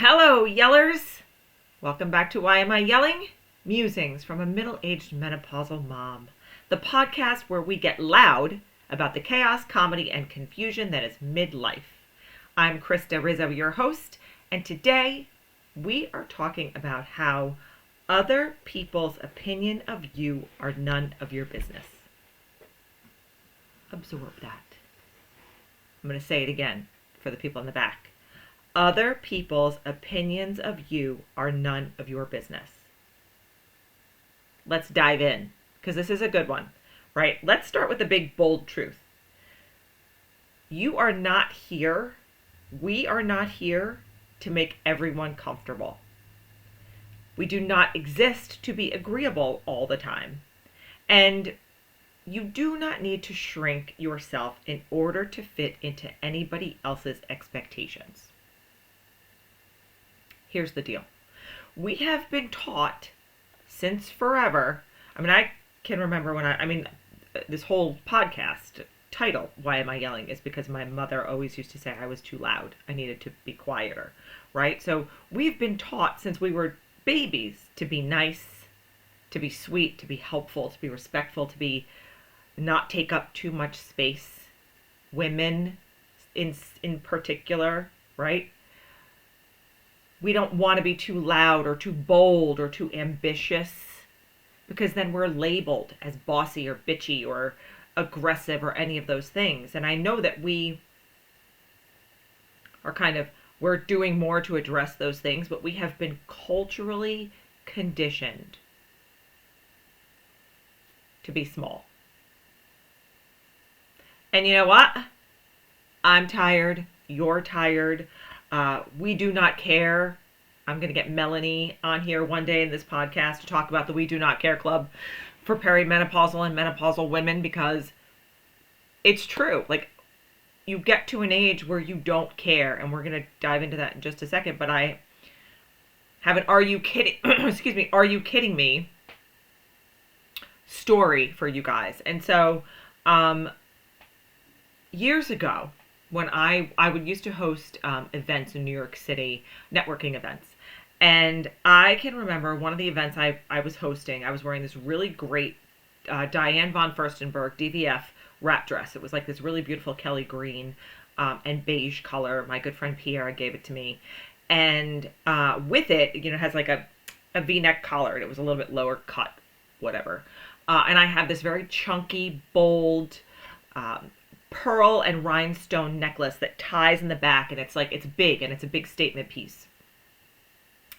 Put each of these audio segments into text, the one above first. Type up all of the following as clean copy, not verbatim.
Hello, yellers! Welcome back to Why Am I Yelling? Musings from a middle-aged menopausal mom. The podcast where we get loud about the chaos, comedy, and confusion that is midlife. I'm Krista Rizzo, your host, and today we are talking about how other people's opinion of you are none of your business. Absorb that. I'm going to say it again for the people in the back. Other people's opinions of you are none of your business. Let's dive in, because this is a good one, right? Let's start with the big, bold truth. You are not here, we are not here to make everyone comfortable. We do not exist to be agreeable all the time. And you do not need to shrink yourself in order to fit into anybody else's expectations. Here's the deal. We have been taught since forever. I can remember when this whole podcast title, Why Am I Yelling, is because my mother always used to say I was too loud. I needed to be quieter, right? So we've been taught since we were babies to be nice, to be sweet, to be helpful, to be respectful, to be not take up too much space. Women in particular, right? We don't want to be too loud or too bold or too ambitious, because then we're labeled as bossy or bitchy or aggressive or any of those things. And I know that we are we're doing more to address those things, but we have been culturally conditioned to be small. And you know what? I'm tired. You're tired. We do not care. I'm going to get Melanie on here one day in this podcast to talk about the We Do Not Care Club for perimenopausal and menopausal women, because it's true. Like, you get to an age where you don't care, and we're going to dive into that in just a second, but I have an are you kidding, are you kidding me story for you guys. And so, years ago, when I would used to host events in New York City, networking events. And I can remember one of the events I was hosting, I was wearing this really great Diane von Furstenberg DVF wrap dress. It was like this really beautiful Kelly green and beige color. My good friend Pierre gave it to me. And with it, it has like a V-neck collar, and it was a little bit lower cut, whatever. And I have this very chunky, bold, pearl and rhinestone necklace that ties in the back, and it's big, and it's a big statement piece.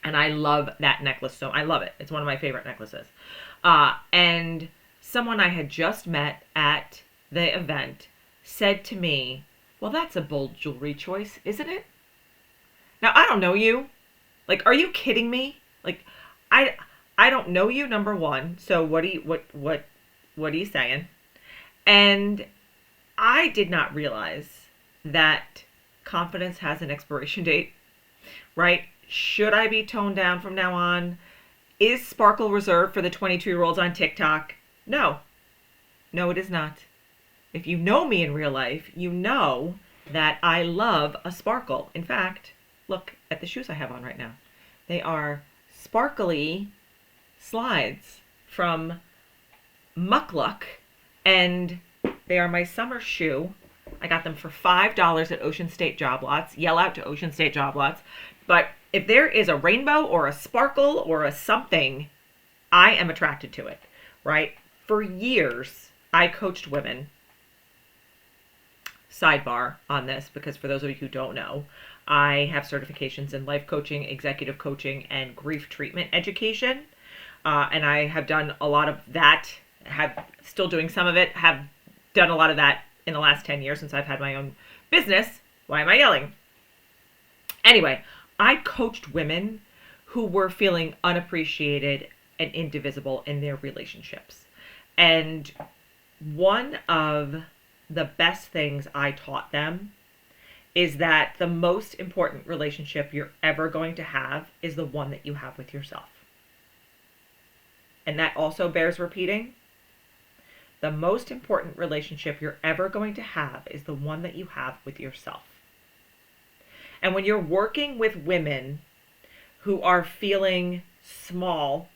And I love that necklace, so I love it. It's one of my favorite necklaces. And someone I had just met at the event said to me, "Well, that's a bold jewelry choice, isn't it?" Now, I don't know you. Like, are you kidding me? Like, I don't know you, number one. So what are you saying? And I did not realize that confidence has an expiration date, right? Should I be toned down from now on? Is sparkle reserved for the 22-year-olds on TikTok? No, it is not. If you know me in real life, you know that I love a sparkle. In fact, look at the shoes I have on right now. They are sparkly slides from Muckluck, and they are my summer shoe. I got them for $5 at Ocean State Job Lots. Yell out to Ocean State Job Lots. But if there is a rainbow or a sparkle or a something, I am attracted to it, right? For years, I coached women. Sidebar on this, because for those of you who don't know, I have certifications in life coaching, executive coaching, and grief treatment education. And I have done a lot of that, still doing some of it, have done a lot of that in the last 10 years since I've had my own business. Why am I yelling? Anyway, I coached women who were feeling unappreciated and indivisible in their relationships. And one of the best things I taught them is that the most important relationship you're ever going to have is the one that you have with yourself. And that also bears repeating. The most important relationship you're ever going to have is the one that you have with yourself. And when you're working with women who are feeling small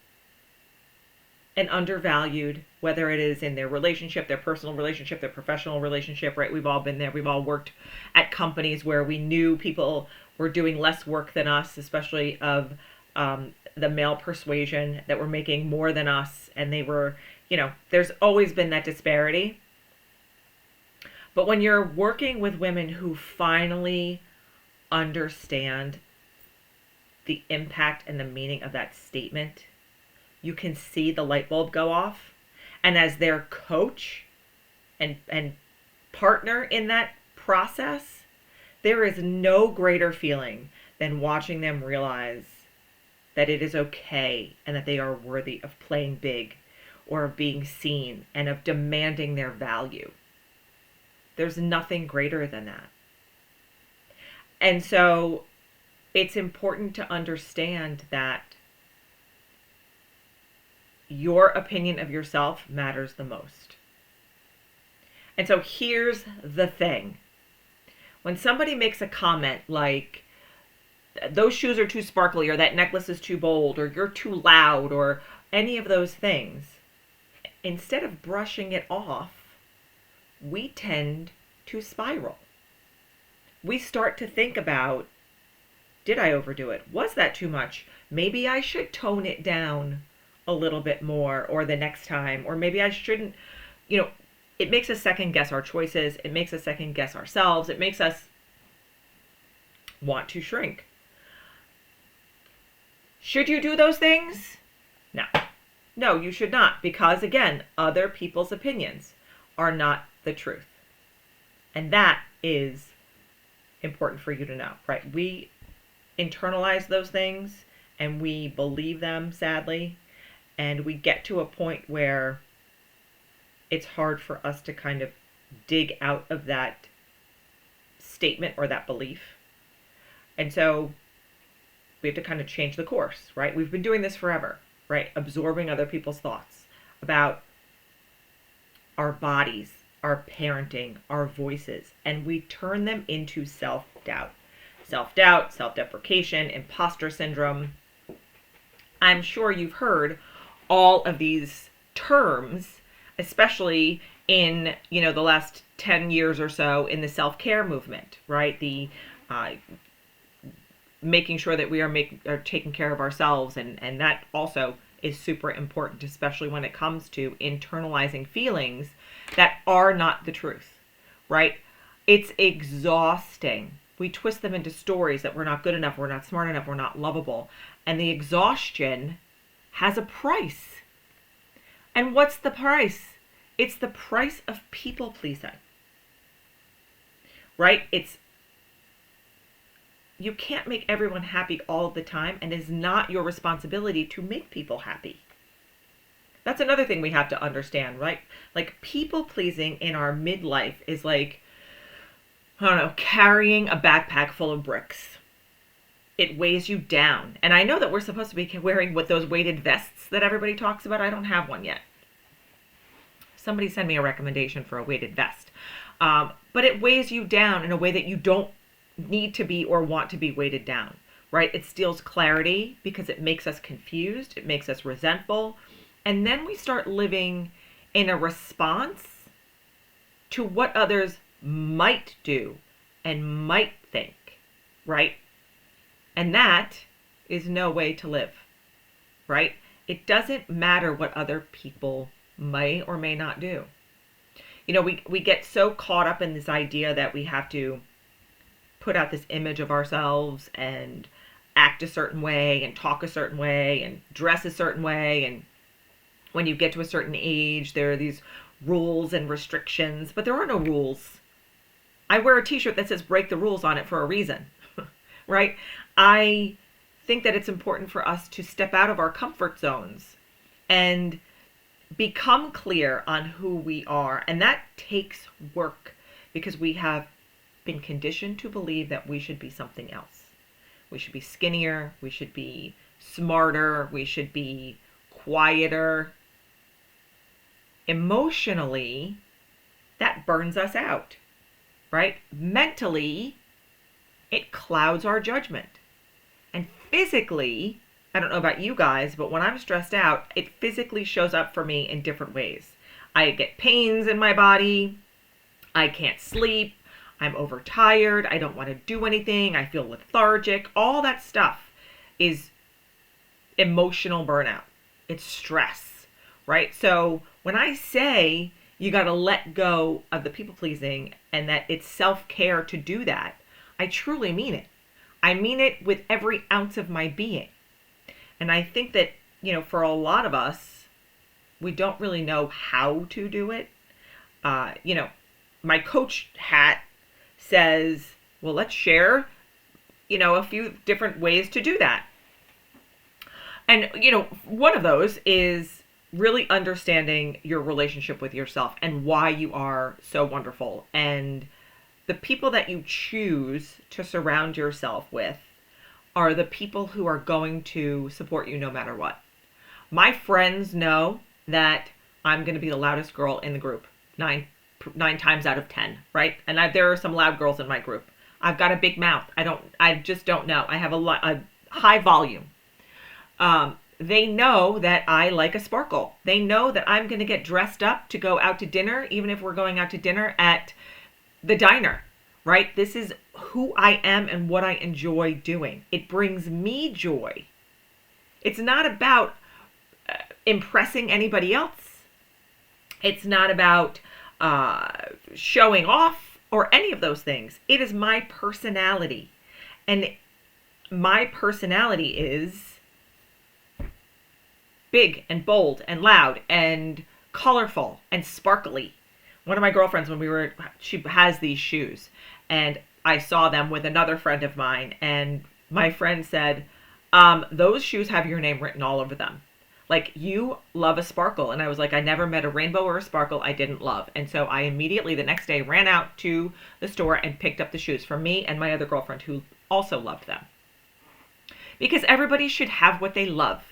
and undervalued, whether it is in their relationship, their personal relationship, their professional relationship, right? We've all been there. We've all worked at companies where we knew people were doing less work than us, especially of the male persuasion, that were making more than us. And they were, there's always been that disparity. But when you're working with women who finally understand the impact and the meaning of that statement, you can see the light bulb go off. And as their coach and partner in that process, there is no greater feeling than watching them realize that it is okay and that they are worthy of playing big or of being seen and of demanding their value. There's nothing greater than that. And so it's important to understand that your opinion of yourself matters the most. And so here's the thing. When somebody makes a comment like, those shoes are too sparkly, or that necklace is too bold, or you're too loud, or any of those things, instead of brushing it off, we tend to spiral. We start to think about, did I overdo it? Was that too much? Maybe I should tone it down a little bit more, or the next time, or maybe I shouldn't. It makes us second guess our choices. It makes us second guess ourselves. It makes us want to shrink. Should you do those things? No, you should not, because again, other people's opinions are not the truth. And that is important for you to know, right? We internalize those things and we believe them, sadly, and we get to a point where it's hard for us to kind of dig out of that statement or that belief. And so we have to kind of change the course, right? We've been doing this forever, right? Absorbing other people's thoughts about our bodies, our parenting, our voices, and we turn them into self-doubt. Self-doubt, self-deprecation, imposter syndrome. I'm sure you've heard all of these terms, especially in, the last 10 years or so in the self-care movement, right? The making sure that we are taking care of ourselves, and that also is super important, especially when it comes to internalizing feelings that are not the truth, right? It's exhausting. We twist them into stories that we're not good enough, we're not smart enough, we're not lovable. And the exhaustion has a price. And what's the price? It's the price of people pleasing, right? You can't make everyone happy all the time, and it's not your responsibility to make people happy. That's another thing we have to understand, right? Like, people pleasing in our midlife is like, I don't know, carrying a backpack full of bricks. It weighs you down. And I know that we're supposed to be wearing those weighted vests that everybody talks about. I don't have one yet. Somebody send me a recommendation for a weighted vest. But it weighs you down in a way that you don't need to be or want to be weighted down, right? It steals clarity because it makes us confused. It makes us resentful. And then we start living in a response to what others might do and might think, right? And that is no way to live, right? It doesn't matter what other people may or may not do. We get so caught up in this idea that we have to put out this image of ourselves and act a certain way and talk a certain way and dress a certain way. And when you get to a certain age, there are these rules and restrictions, but there are no rules. I wear a t-shirt that says break the rules on it for a reason, right? I think that it's important for us to step out of our comfort zones and become clear on who we are. And that takes work because we have been conditioned to believe that we should be something else. We should be skinnier. We should be smarter. We should be quieter. Emotionally, that burns us out, right? Mentally, it clouds our judgment. And physically, I don't know about you guys, but when I'm stressed out, it physically shows up for me in different ways. I get pains in my body. I can't sleep. I'm overtired. I don't want to do anything. I feel lethargic. All that stuff is emotional burnout. It's stress, right? So when I say you got to let go of the people pleasing and that it's self-care to do that, I truly mean it. I mean it with every ounce of my being. And I think that, for a lot of us, we don't really know how to do it. My coach hat says, well, let's share, a few different ways to do that. And, one of those is really understanding your relationship with yourself and why you are so wonderful. And the people that you choose to surround yourself with are the people who are going to support you no matter what. My friends know that I'm going to be the loudest girl in the group, nine times out of 10, right? And there are some loud girls in my group. I've got a big mouth. I just don't know. I have a high volume. They know that I like a sparkle. They know that I'm going to get dressed up to go out to dinner, even if we're going out to dinner at the diner, right? This is who I am and what I enjoy doing. It brings me joy. It's not about impressing anybody else. It's not about showing off or any of those things. It is my personality. And my personality is big and bold and loud and colorful and sparkly. One of my girlfriends, she has these shoes, and I saw them with another friend of mine, and my friend said, those shoes have your name written all over them. Like, you love a sparkle. And I was like, I never met a rainbow or a sparkle I didn't love. And so I immediately the next day ran out to the store and picked up the shoes for me and my other girlfriend who also loved them. Because everybody should have what they love.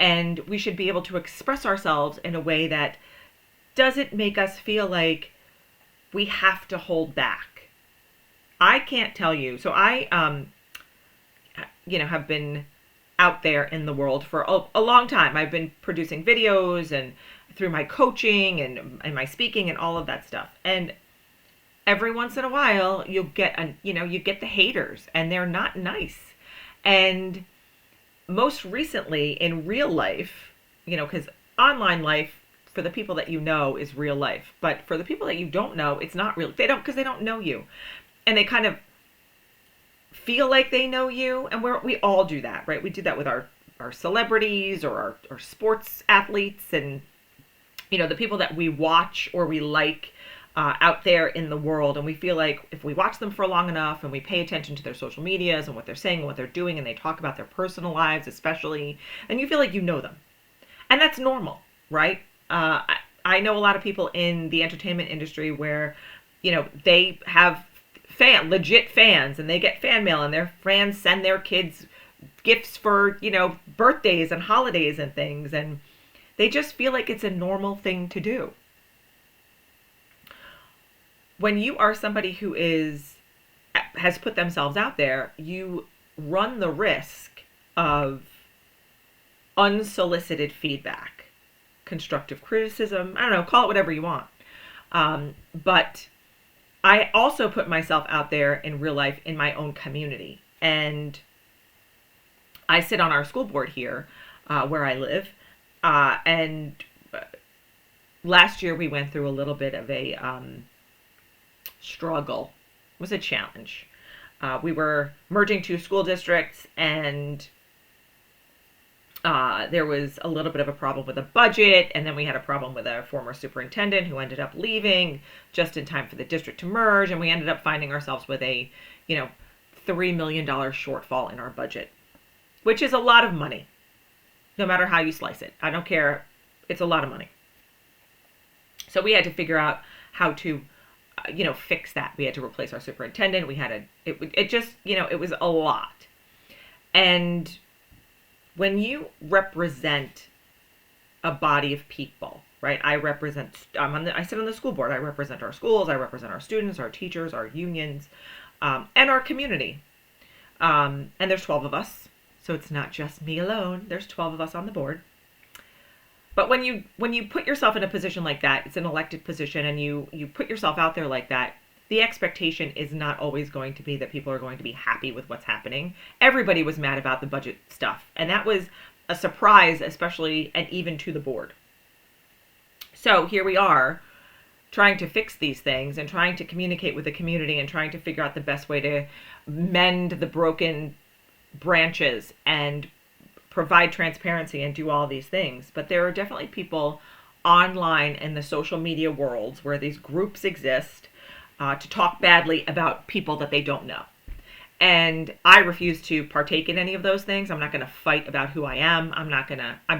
And we should be able to express ourselves in a way that doesn't make us feel like we have to hold back. I can't tell you. So I, have been out there in the world for a long time. I've been producing videos and through my coaching and my speaking and all of that stuff. And every once in a while, you get the haters, and they're not nice. And most recently in real life, because online life for the people that you know is real life, but for the people that you don't know, it's not real. Because they don't know you, and they kind of feel like they know you, and we all do that, right? We do that with our celebrities or our sports athletes, and the people that we watch or we like out there in the world, and we feel like if we watch them for long enough and we pay attention to their social medias and what they're saying and what they're doing, and they talk about their personal lives especially, and you feel like you know them. And that's normal, right? I know a lot of people in the entertainment industry where, they have legit fans, and they get fan mail, and their fans send their kids gifts for, birthdays and holidays and things, and they just feel like it's a normal thing to do. When you are somebody who has put themselves out there, you run the risk of unsolicited feedback, constructive criticism. I don't know, call it whatever you want. But I also put myself out there in real life in my own community. And I sit on our school board here where I live. And last year we went through a little bit of a struggle. It was a challenge. We were merging two school districts, and there was a little bit of a problem with the budget, and then we had a problem with a former superintendent who ended up leaving just in time for the district to merge, and we ended up finding ourselves with a, $3 million shortfall in our budget, which is a lot of money, no matter how you slice it. I don't care. It's a lot of money. So we had to figure out how to fix that. We had to replace our superintendent. It was a lot. And when you represent a body of people, right? I sit on the school board. I represent our schools. I represent our students, our teachers, our unions, and our community. And there's 12 of us. So it's not just me alone. There's 12 of us on the board. But when you put yourself in a position like that, it's an elected position, and you put yourself out there like that, the expectation is not always going to be that people are going to be happy with what's happening. Everybody was mad about the budget stuff, and that was a surprise, especially and even to the board. So here we are trying to fix these things and trying to communicate with the community and trying to figure out the best way to mend the broken branches and provide transparency and do all these things. But there are definitely people online in the social media worlds where these groups exist to talk badly about people that they don't know. And I refuse to partake in any of those things. I'm not going to fight about who I am. I'm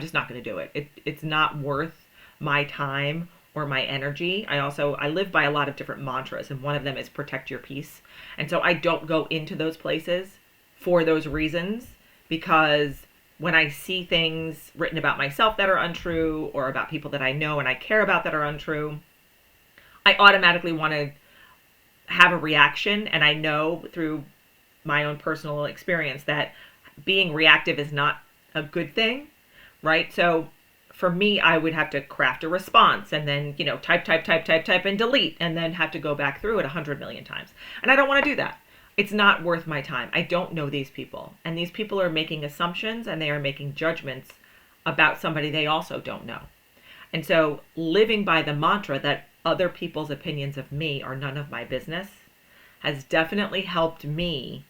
just not going to do it. It's not worth my time or my energy. I live by a lot of different mantras, and one of them is protect your peace. And so I don't go into those places for those reasons, because when I see things written about myself that are untrue, or about people that I know and I care about that are untrue, I automatically want to have a reaction. And I know through my own personal experience that being reactive is not a good thing, right? So for me, I would have to craft a response and then, type and delete, and then have to go back through it 100 million times. And I don't want to do that. It's not worth my time. I don't know these people. And these people are making assumptions, and they are making judgments about somebody they also don't know. And so living by the mantra that other people's opinions of me are none of my business has definitely helped me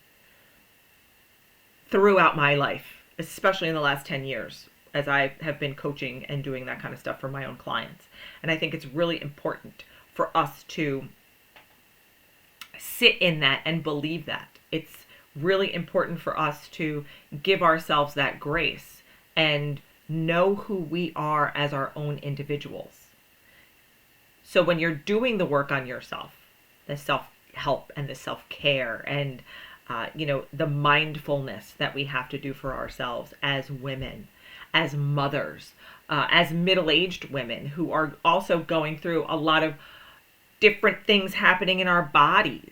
throughout my life, especially in the last 10 years, as I have been coaching and doing that kind of stuff for my own clients. And I think it's really important for us to sit in that and believe that. It's really important for us to give ourselves that grace and know who we are as our own individuals. So when you're doing the work on yourself, the self-help and the self-care and the mindfulness that we have to do for ourselves as women, as mothers, as middle-aged women who are also going through a lot of different things happening in our bodies.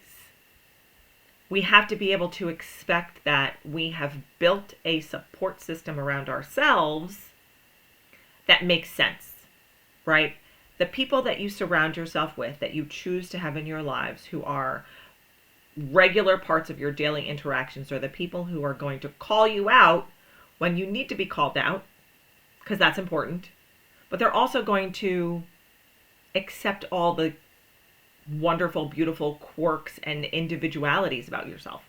We have to be able to expect that we have built a support system around ourselves that makes sense, right? The people that you surround yourself with, that you choose to have in your lives, who are regular parts of your daily interactions, are the people who are going to call you out when you need to be called out, because that's important. But they're also going to accept all the wonderful, beautiful quirks and individualities about yourself,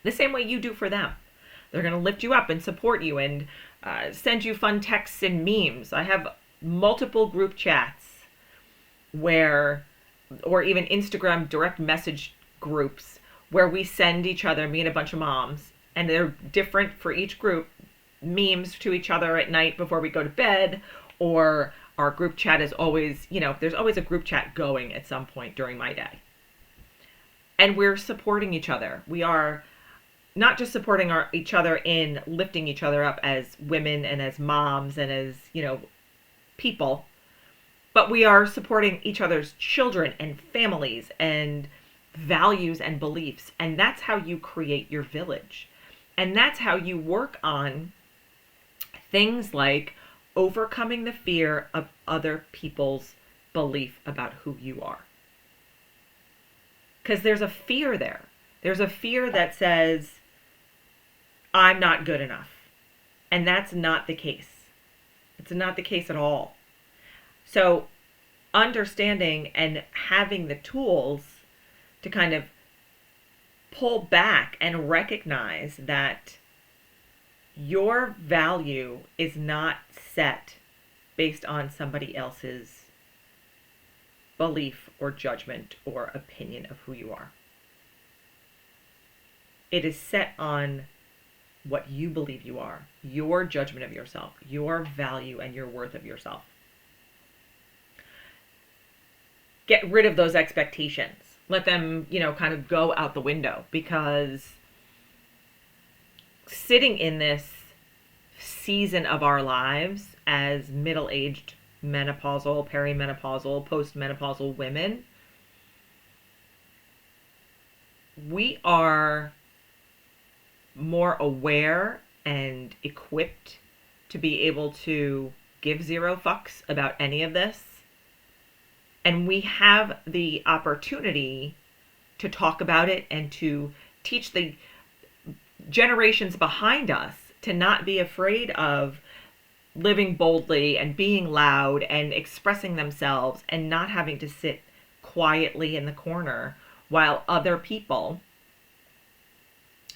the same way you do for them. They're going to lift you up and support you and send you fun texts and memes. I have multiple group chats or even Instagram direct message groups where we send each other, me and a bunch of moms, and they're different for each group, memes to each other at night before we go to bed, or our group chat is always, there's always a group chat going at some point during my day. And we're supporting each other. We are not just supporting each other in lifting each other up as women and as moms and as, people, but we are supporting each other's children and families and values and beliefs. And that's how you create your village. And that's how you work on things like overcoming the fear of other people's belief about who you are. Because there's a fear there. There's a fear that says, I'm not good enough. And that's not the case. It's not the case at all. So understanding and having the tools to kind of pull back and recognize that your value is not set based on somebody else's belief or judgment or opinion of who you are. It is set on what you believe you are, your judgment of yourself, your value and your worth of yourself. Get rid of those expectations. Let them, kind of go out the window, because sitting in this season of our lives as middle-aged, menopausal, perimenopausal, postmenopausal women, we are more aware and equipped to be able to give zero fucks about any of this. And we have the opportunity to talk about it and to teach the generations behind us to not be afraid of living boldly and being loud and expressing themselves and not having to sit quietly in the corner while other people,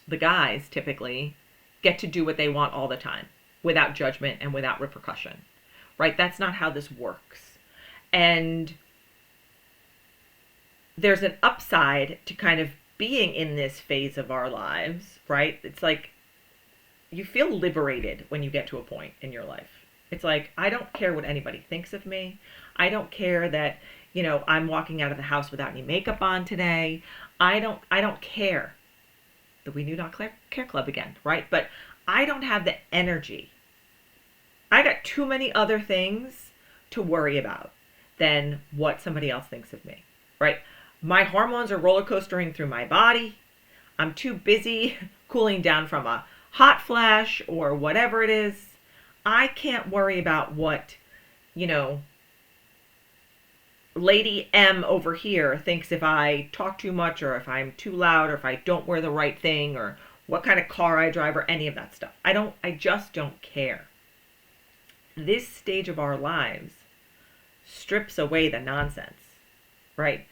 the guys typically, get to do what they want all the time without judgment and without repercussion, right? That's not how this works. And there's an upside to kind of being in this phase of our lives, right? It's like you feel liberated when you get to a point in your life. It's like, I don't care what anybody thinks of me. I don't care that, I'm walking out of the house without any makeup on today. I don't care. The We Do Not Care Club again, right? But I don't have the energy. I got too many other things to worry about than what somebody else thinks of me, right? My hormones are roller coastering through my body. I'm too busy cooling down from a hot flash or whatever it is. I can't worry about what, Lady M over here thinks if I talk too much or if I'm too loud or if I don't wear the right thing or what kind of car I drive or any of that stuff. I just don't care. This stage of our lives strips away the nonsense, right?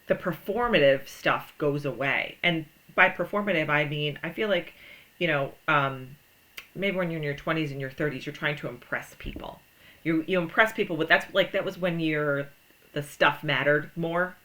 The performative stuff goes away. And by performative, I mean, I feel like, maybe when you're in your 20s and your 30s, you're trying to impress people. You impress people with, that was when the stuff mattered more.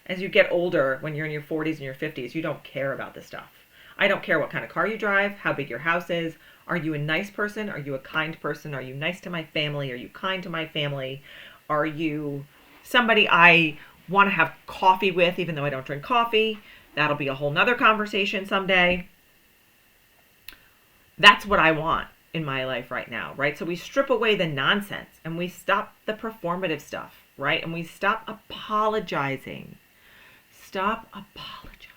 As you get older, when you're in your 40s and your 50s, you don't care about the stuff. I don't care what kind of car you drive, how big your house is. Are you a nice person? Are you a kind person? Are you nice to my family? Are you kind to my family? Are you somebody I want to have coffee with, even though I don't drink coffee? That'll be a whole nother conversation someday. That's what I want in my life right now, right? So we strip away the nonsense and we stop the performative stuff, right? And we stop apologizing. Stop apologizing.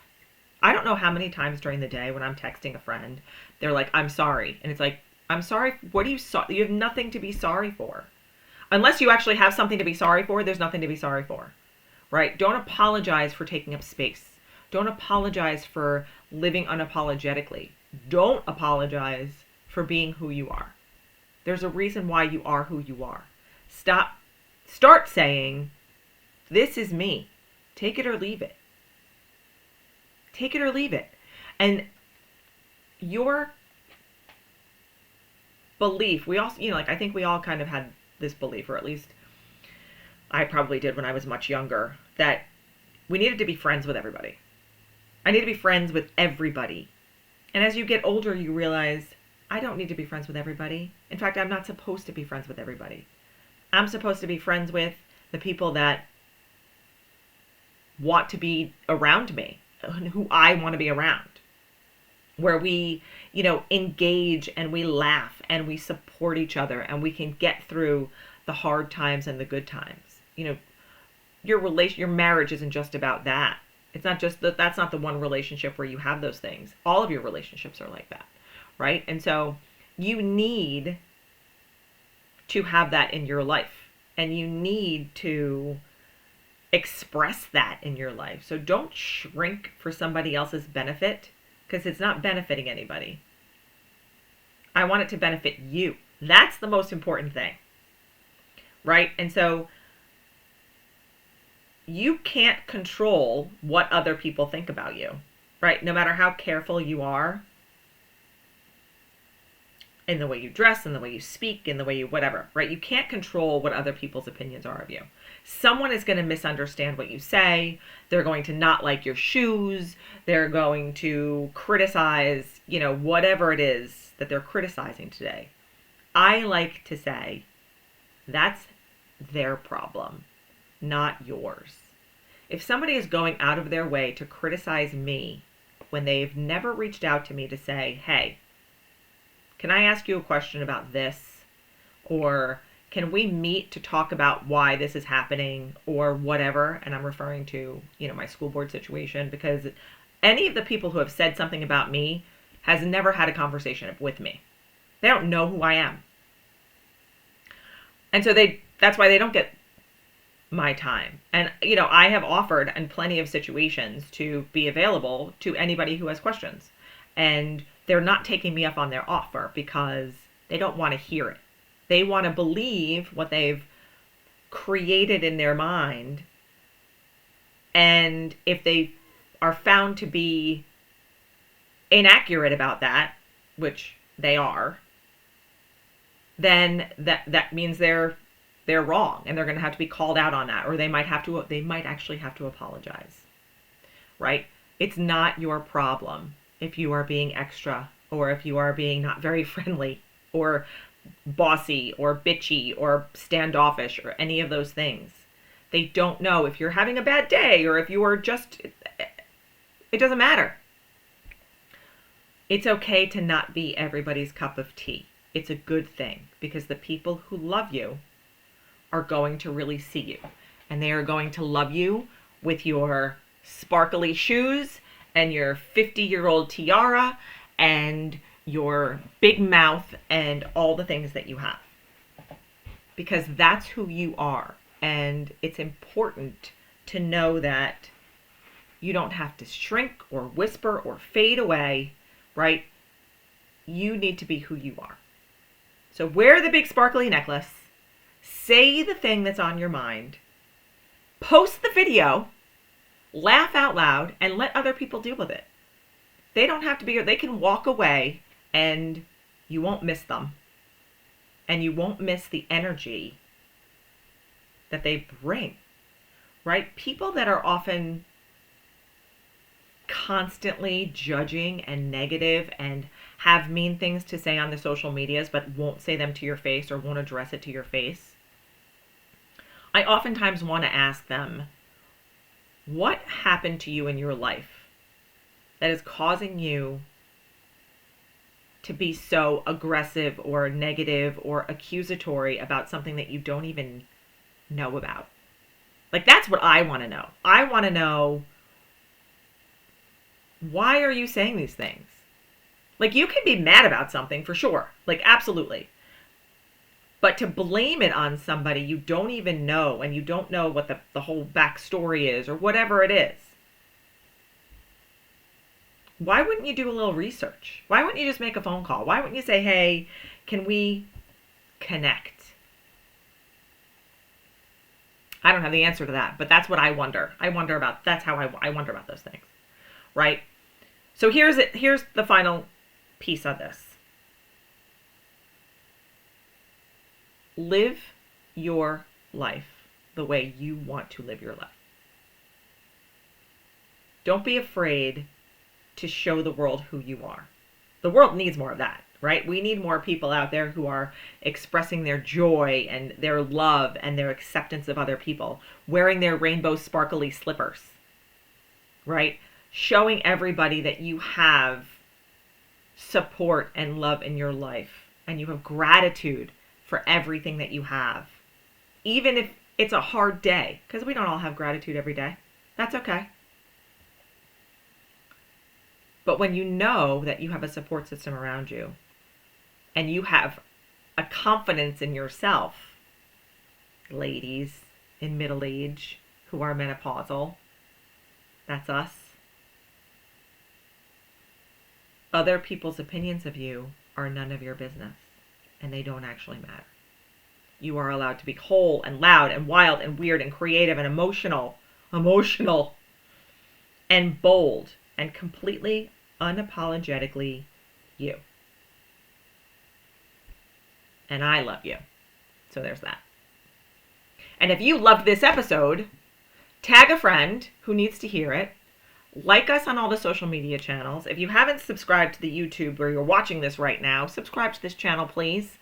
I don't know how many times during the day when I'm texting a friend, they're like, I'm sorry. And it's like, I'm sorry. What are you sorry? You have nothing to be sorry for. Unless you actually have something to be sorry for, there's nothing to be sorry for, right? Don't apologize for taking up space. Don't apologize for living unapologetically. Don't apologize for being who you are. There's a reason why you are who you are. Start saying, this is me. Take it or leave it. Take it or leave it. And your belief, we also, I think we all kind of had this belief, or at least I probably did when I was much younger, that we needed to be friends with everybody. I need to be friends with everybody. And as you get older, you realize, I don't need to be friends with everybody. In fact, I'm not supposed to be friends with everybody. I'm supposed to be friends with the people that want to be around me, who I want to be around, where we, engage and we laugh and we support each other and we can get through the hard times and the good times. Your marriage isn't just about that. It's not just that's not the one relationship where you have those things. All of your relationships are like that, right? And so you need to have that in your life, and you need to express that in your life. So don't shrink for somebody else's benefit, because it's not benefiting anybody. I want it to benefit you. That's the most important thing, right? And so you can't control what other people think about you, right? No matter how careful you are in the way you dress, in the way you speak, in the way you whatever, right? You can't control what other people's opinions are of you. Someone is going to misunderstand what you say. They're going to not like your shoes. They're going to criticize, whatever it is that they're criticizing today. I like to say, that's their problem, not yours. If somebody is going out of their way to criticize me when they've never reached out to me to say, hey, can I ask you a question about this? Or can we meet to talk about why this is happening or whatever? And I'm referring to, my school board situation, because any of the people who have said something about me has never had a conversation with me. They don't know who I am. And so that's why they don't get my time. And, I have offered in plenty of situations to be available to anybody who has questions. And they're not taking me up on their offer because they don't want to hear it. They want to believe what they've created in their mind. And if they are found to be inaccurate about that, which they are, then that means they're wrong, and they're going to have to be called out on that, or they might actually have to apologize. Right? It's not your problem if you are being extra, or if you are being not very friendly, or bossy, or bitchy, or standoffish, or any of those things. They don't know if you're having a bad day, or if you are just, it doesn't matter. It's okay to not be everybody's cup of tea. It's a good thing, because the people who love you are going to really see you. And they are going to love you with your sparkly shoes and your 50-year-old tiara and your big mouth and all the things that you have. Because that's who you are. And it's important to know that you don't have to shrink or whisper or fade away, right? You need to be who you are. So wear the big sparkly necklace, say the thing that's on your mind, post the video, laugh out loud, and let other people deal with it. They don't have to be here. They can walk away and you won't miss them. And you won't miss the energy that they bring, right? People that are often constantly judging and negative and have mean things to say on the social medias but won't say them to your face or won't address it to your face, I oftentimes want to ask them, what happened to you in your life that is causing you to be so aggressive or negative or accusatory about something that you don't even know about? Like, that's what I want to know. I want to know, why are you saying these things? Like, you can be mad about something for sure. Like, absolutely. But to blame it on somebody you don't even know, and you don't know what the whole backstory is or whatever it is. Why wouldn't you do a little research? Why wouldn't you just make a phone call? Why wouldn't you say, hey, can we connect? I don't have the answer to that, but that's what I wonder. That's how I wonder about those things. Right? So here's the final piece on this. Live your life the way you want to live your life. Don't be afraid to show the world who you are. The world needs more of that, right? We need more people out there who are expressing their joy and their love and their acceptance of other people, wearing their rainbow sparkly slippers, right? Showing everybody that you have support and love in your life, and you have gratitude for everything that you have. Even if it's a hard day, because we don't all have gratitude every day. That's okay. But when you know that you have a support system around you, and you have a confidence in yourself, ladies in middle age who are menopausal, that's us. Other people's opinions of you are none of your business, and they don't actually matter. You are allowed to be whole and loud and wild and weird and creative and emotional and bold and completely unapologetically you. And I love you. So there's that. And if you loved this episode, tag a friend who needs to hear it. Like us on all the social media channels. If you haven't subscribed to the YouTube where you're watching this right now, subscribe to this channel, please.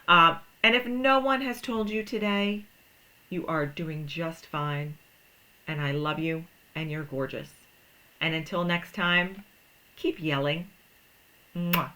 And if no one has told you today, you are doing just fine. And I love you, and you're gorgeous. And until next time, keep yelling. Mwah.